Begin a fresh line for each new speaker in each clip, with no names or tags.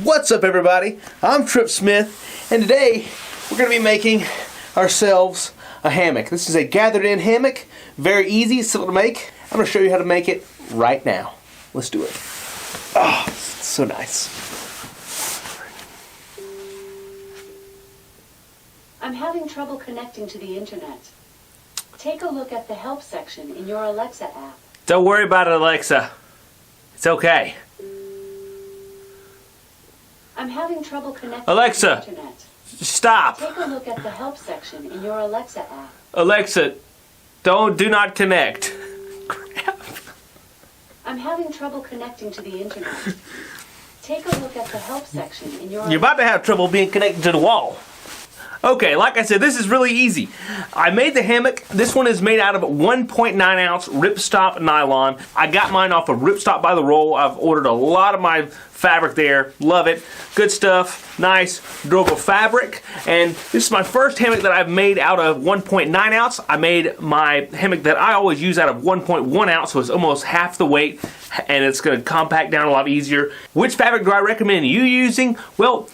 What's up, everybody? I'm Trip Smith, and today we're going to be making ourselves a hammock. This is a gathered in hammock. Very easy, simple to make. I'm going to show you how to make it right now. Let's do it. Oh, it's so nice.
I'm having trouble connecting to the internet. Take a look at the help section in your Alexa app.
Don't worry about it, Alexa. It's okay.
I'm having trouble connecting
Alexa,
to the internet.
Stop.
Take a look at the help section in your Alexa app.
Alexa, do not connect. Crap.
I'm having trouble connecting to the internet. Take a look at the help section in your
You're about to have trouble being connected to the wall. Okay, like I said, this is really easy. I made the hammock. This one is made out of 1.9 ounce ripstop nylon. I got mine off of Ripstop by the Roll. I've ordered a lot of my fabric there. Love it. Good stuff. Nice, durable fabric. And this is my first hammock that I've made out of 1.9 ounce. I made my hammock that I always use out of 1.1 ounce, so it's almost half the weight, and it's going to compact down a lot easier. Which fabric do I recommend you using? Well,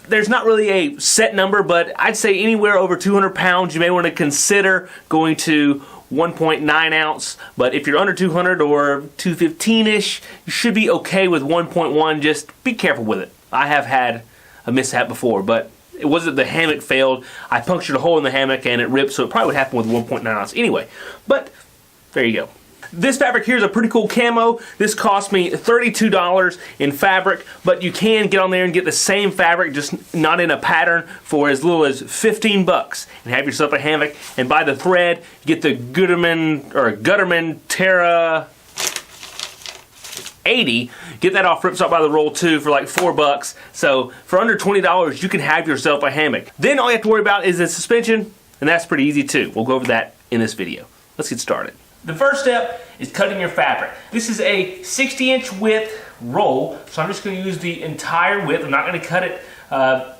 there's not really a set number, but I'd say anywhere over 200 pounds, you may want to consider going to 1.9 ounce. But if you're under 200 or 215-ish, you should be okay with 1.1. Just be careful with it. I have had a mishap before, but it wasn't the hammock failed. I punctured a hole in the hammock and it ripped, so it probably would happen with 1.9 ounce anyway. But there you go. This fabric here is a pretty cool camo. This cost me $32 in fabric, but you can get on there and get the same fabric, just not in a pattern, for as little as 15 bucks and have yourself a hammock. And buy the thread, get the Gutterman Terra 80. Get that off Ripstop by the Roll too for like 4 bucks. So for under $20, you can have yourself a hammock. Then all you have to worry about is the suspension, and that's pretty easy too. We'll go over that in this video. Let's get started. The first step is cutting your fabric. This is a 60-inch width roll, so I'm just going to use the entire width. I'm not going to cut it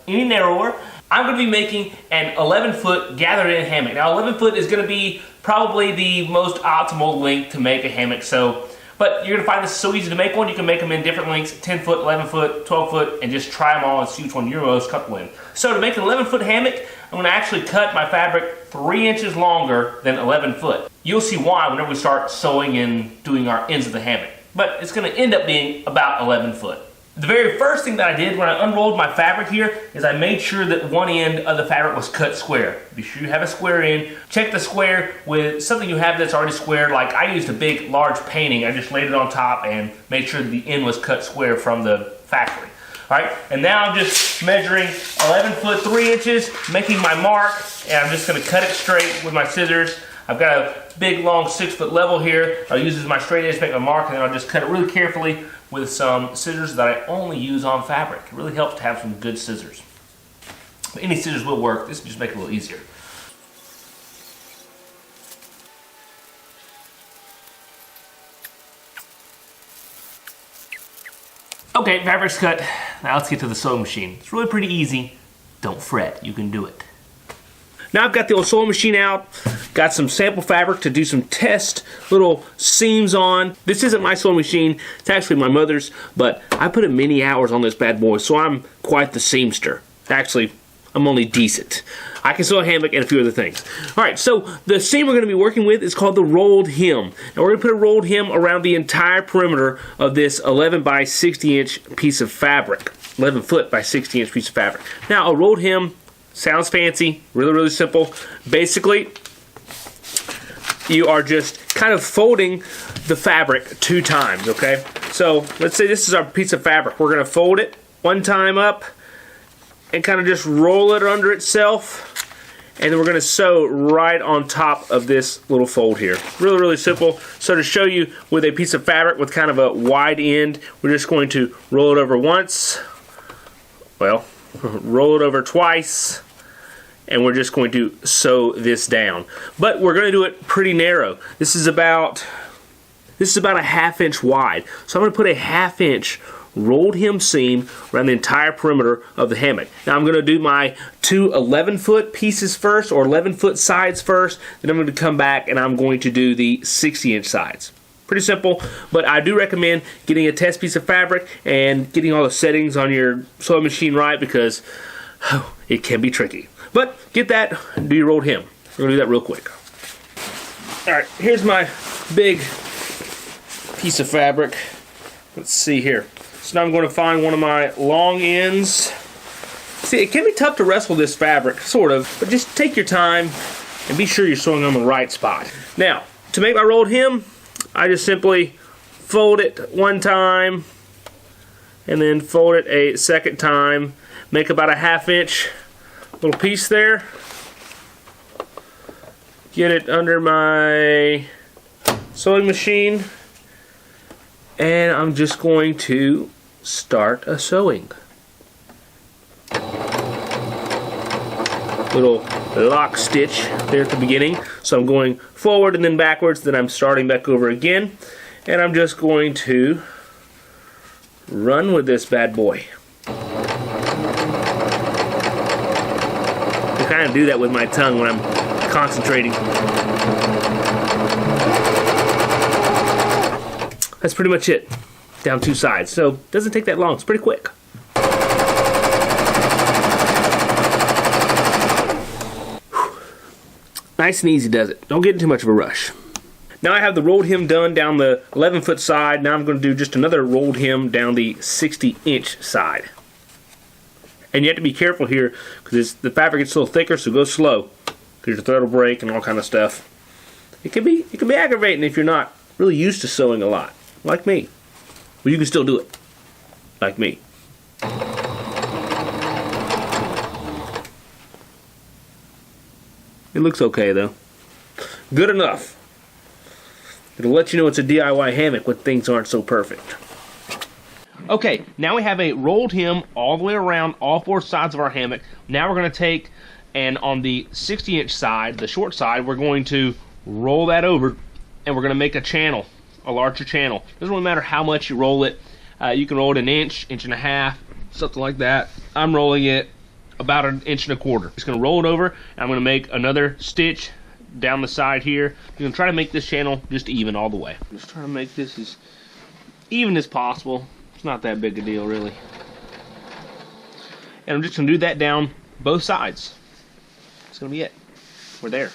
any narrower. I'm going to be making an 11-foot gathered-in hammock. Now, 11-foot is going to be probably the most optimal length to make a hammock. But you're going to find this so easy to make one. You can make them in different lengths: 10-foot, 11-foot, 12-foot, and just try them all and see which one you're most comfortable in. So to make an 11-foot hammock, I'm going to actually cut my fabric 3 inches longer than 11 foot. You'll see why whenever we start sewing and doing our ends of the hammock. But it's going to end up being about 11 foot. The very first thing that I did when I unrolled my fabric here is I made sure that one end of the fabric was cut square. Be sure you have a square end. Check the square with something you have that's already square. Like I used a big, large painting. I just laid it on top and made sure the end was cut square from the factory. Alright, and now I'm just measuring 11 foot 3 inches, making my mark, and I'm just going to cut it straight with my scissors. I've got a big, long 6-foot level here. I'll use as my straight edge to make my mark, and then I'll just cut it really carefully with some scissors that I only use on fabric. It really helps to have some good scissors. But any scissors will work. This will just make it a little easier. Okay, fabric's cut. Now let's get to the sewing machine. It's really pretty easy. Don't fret, you can do it. Now I've got the old sewing machine out. Got some sample fabric to do some test little seams on. This isn't my sewing machine, it's actually my mother's, but I put in many hours on this bad boy, so I'm quite the seamster. Actually, I'm only decent. I can sew a hammock and a few other things. Alright, so the seam we're going to be working with is called the rolled hem. And we're going to put a rolled hem around the entire perimeter of this 11 by 60 inch piece of fabric. 11 foot by 60 inch piece of fabric. Now, a rolled hem sounds fancy, really, really simple. Basically, you are just kind of folding the fabric 2 times, okay? So, let's say this is our piece of fabric. We're going to fold it 1 time up and kind of just roll it under itself, and then we're going to sew right on top of this little fold here. Really, really simple. So to show you with a piece of fabric with kind of a wide end, we're just going to roll it over once, well, roll it over twice, and we're just going to sew this down. But we're going to do it pretty narrow. This is about a 1/2 inch wide. So I'm going to put a 1/2 inch rolled hem seam around the entire perimeter of the hammock. Now I'm going to do my 2 11-foot pieces first, or 11-foot sides first, then I'm going to come back and I'm going to do the 60-inch sides. Pretty simple, but I do recommend getting a test piece of fabric and getting all the settings on your sewing machine right, because it can be tricky. But get that, do your rolled hem. We're gonna do that real quick. All right, here's my big piece of fabric. Let's see here. So now I'm going to find one of my long ends. See, it can be tough to wrestle this fabric, sort of, but just take your time and be sure you're sewing on the right spot. Now, to make my rolled hem, I just simply fold it one time and then fold it a second time. Make about a 1/2 inch little piece there. Get it under my sewing machine, and I'm just going to start a sewing. Little lock stitch there at the beginning. So I'm going forward and then backwards, then I'm starting back over again, and I'm just going to run with this bad boy. I kind of do that with my tongue when I'm concentrating. That's pretty much it. Down 2 sides. So it doesn't take that long. It's pretty quick. Nice and easy does it. Don't get in too much of a rush. Now I have the rolled hem done down the 11-foot side. Now I'm going to do just another rolled hem down the 60-inch side. And you have to be careful here because the fabric gets a little thicker, so go slow because your thread will break and all kind of stuff. It can be aggravating if you're not really used to sewing a lot, like me. Well, you can still do it, like me. It looks okay though. Good enough. It'll let you know it's a DIY hammock when things aren't so perfect. Okay, now we have a rolled hem all the way around all 4 sides of our hammock. Now we're going to take, and on the 60-inch side, the short side, we're going to roll that over, and we're going to make a channel, a larger channel. Doesn't really matter how much you roll it. You can roll it 1 inch, 1.5 inches, something like that. I'm rolling it about 1.25 inches. Just going to roll it over, and I'm going to make another stitch down the side here. I'm going to try to make this channel just even all the way. I'm just trying to make this as even as possible. It's not that big a deal, really. And I'm just going to do that down both sides. That's going to be it. We're there.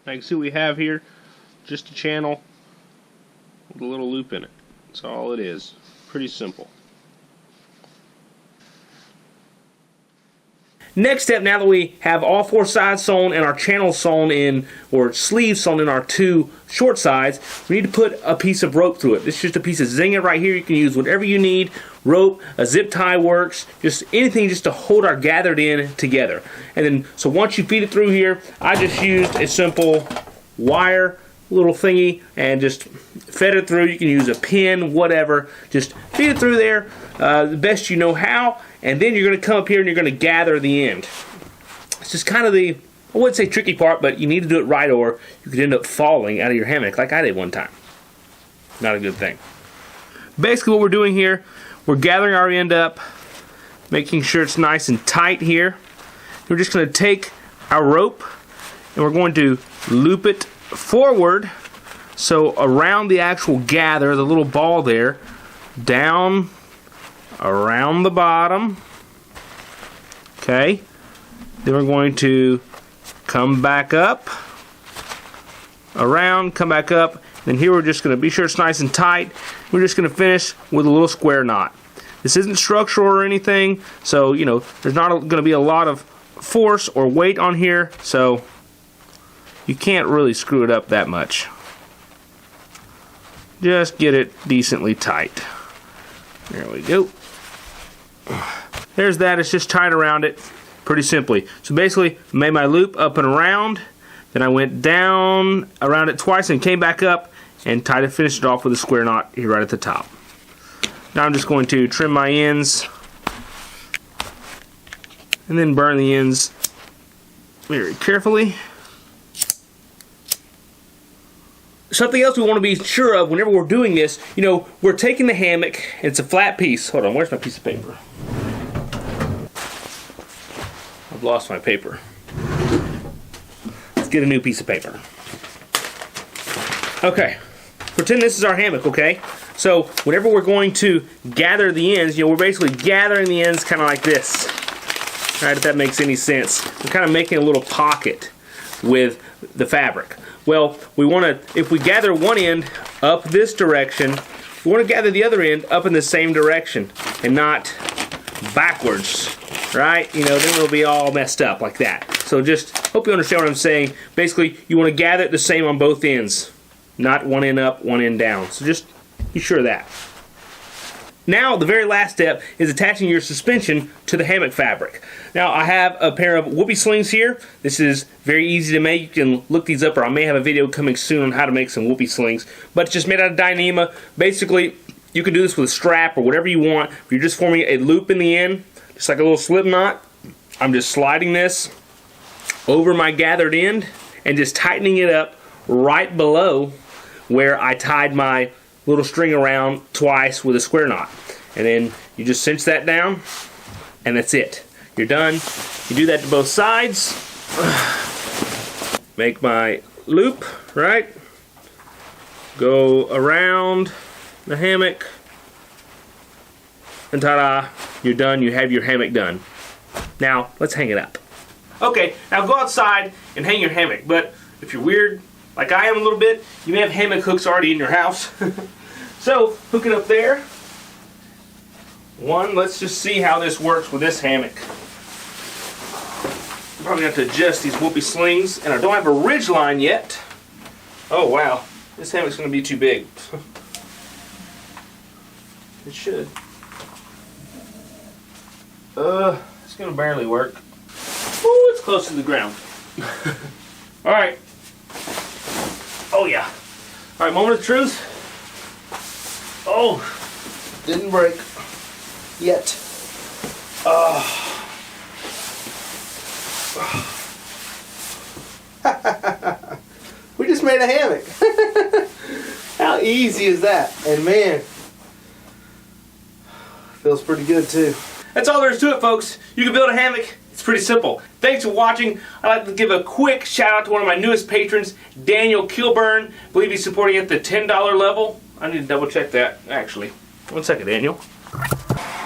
Now you can see what we have here. Just a channel with a little loop in it. That's all it is. Pretty simple. Next step, now that we have all 4 sides sewn and our channel sewn in, or sleeves sewn in our 2 short sides, we need to put a piece of rope through it. This is just a piece of zinga right here. You can use whatever you need. Rope, a zip tie works, just anything just to hold our gathered in together. And then, so once you feed it through here, I just used a simple wire little thingy and just fed it through. You can use a pin, whatever. Just feed it through there the best you know how. And then you're going to come up here and you're going to gather the end. It's just kind of the, I wouldn't say tricky part, but you need to do it right or you could end up falling out of your hammock like I did one time. Not a good thing. Basically what we're doing here, we're gathering our end up, making sure it's nice and tight here. We're just going to take our rope and we're going to loop it forward, so around the actual gather, the little ball there, down around the bottom. Okay, then we're going to come back up, around, come back up, and here we're just going to be sure it's nice and tight. We're just going to finish with a little square knot. This isn't structural or anything, so you know there's not going to be a lot of force or weight on here, so you can't really screw it up that much. Just get it decently tight. There we go. There's that. It's just tied around it pretty simply. So basically, I made my loop up and around. Then I went down around it twice and came back up and tied it, finished it off with a square knot here right at the top. Now I'm just going to trim my ends and then burn the ends very carefully. Something else we want to be sure of whenever we're doing this, you know, we're taking the hammock, and it's a flat piece. Hold on, where's my piece of paper? I've lost my paper. Let's get a new piece of paper. Okay, pretend this is our hammock, okay? So whenever we're going to gather the ends, we're basically gathering the ends kind of like this. All right, if that makes any sense. We're kind of making a little pocket with the fabric. Well, we want to, if we gather one end up this direction, we want to gather the other end up in the same direction and not backwards, right? Then it'll be all messed up like that. So just hope you understand what I'm saying. Basically, you want to gather it the same on both ends, not one end up, one end down. So just be sure of that. Now, the very last step is attaching your suspension to the hammock fabric. Now, I have a pair of whoopee slings here. This is very easy to make. You can look these up, or I may have a video coming soon on how to make some whoopee slings. But it's just made out of Dyneema. Basically, you can do this with a strap or whatever you want. If you're just forming a loop in the end, just like a little slip knot, I'm just sliding this over my gathered end and just tightening it up right below where I tied my little string around twice with a square knot. And then you just cinch that down, and that's it. You're done. You do that to both sides. Make my loop, right? Go around the hammock, and ta-da, you're done. You have your hammock done. Now, let's hang it up. Okay, now go outside and hang your hammock, but if you're weird, like I am a little bit, you may have hammock hooks already in your house. So, hook it up there. Let's just see how this works with this hammock. I'm probably going to have to adjust these whoopee slings, and I don't have a ridge line yet. Oh wow, this hammock's going to be too big. It should. It's going to barely work. Ooh, it's close to the ground. Alright. Oh yeah. Alright, moment of truth. Oh,
Didn't break. Yet. We just made a hammock. How easy is that? And man, feels pretty good too.
that's all there is to it, folks. You can build a hammock. It's pretty simple. Thanks for watching. I'd like to give a quick shout out to one of my newest patrons, Daniel Kilburn. I believe he's supporting at the $10 level. I need to double check that, actually. One second, Daniel.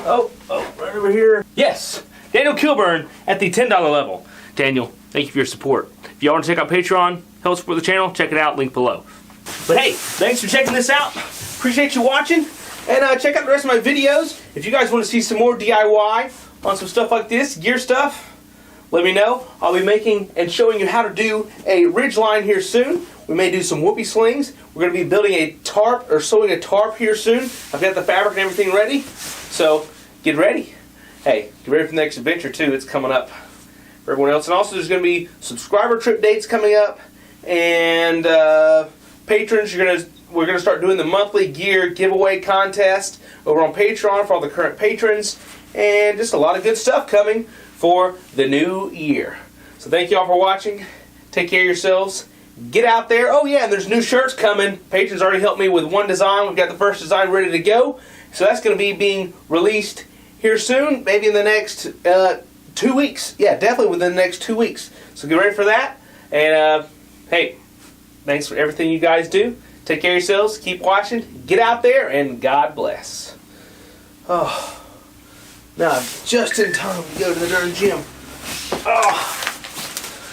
Oh, right over here. Yes, Daniel Kilburn at the $10 level. Daniel, thank you for your support. If y'all want to check out Patreon, help support the channel, check it out, link below. But hey, thanks for checking this out. Appreciate you watching. And check out the rest of my videos. If you guys want to see some more DIY on some stuff like this, gear stuff, let me know. I'll be making and showing you how to do a ridge line here soon. We may do some whoopee slings. We're going to be building a tarp or sewing a tarp here soon. I've got the fabric and everything ready. So get ready. Hey, get ready for the next adventure too. It's coming up for everyone else. And also there's going to be subscriber trip dates coming up. And patrons, we're going to start doing the monthly gear giveaway contest over on Patreon for all the current patrons. And just a lot of good stuff coming for the new year. So thank you all for watching. Take care of yourselves. Get out there. Oh yeah, and there's new shirts coming. Patrons already helped me with one design. We've got the first design ready to go. So that's going to be being released here soon, maybe in the next 2 weeks. Yeah, definitely within the next 2 weeks. So get ready for that. And hey, thanks for everything you guys do. Take care of yourselves. Keep watching. Get out there, and God bless. Oh, now I'm just in time to go to the darn gym. Oh.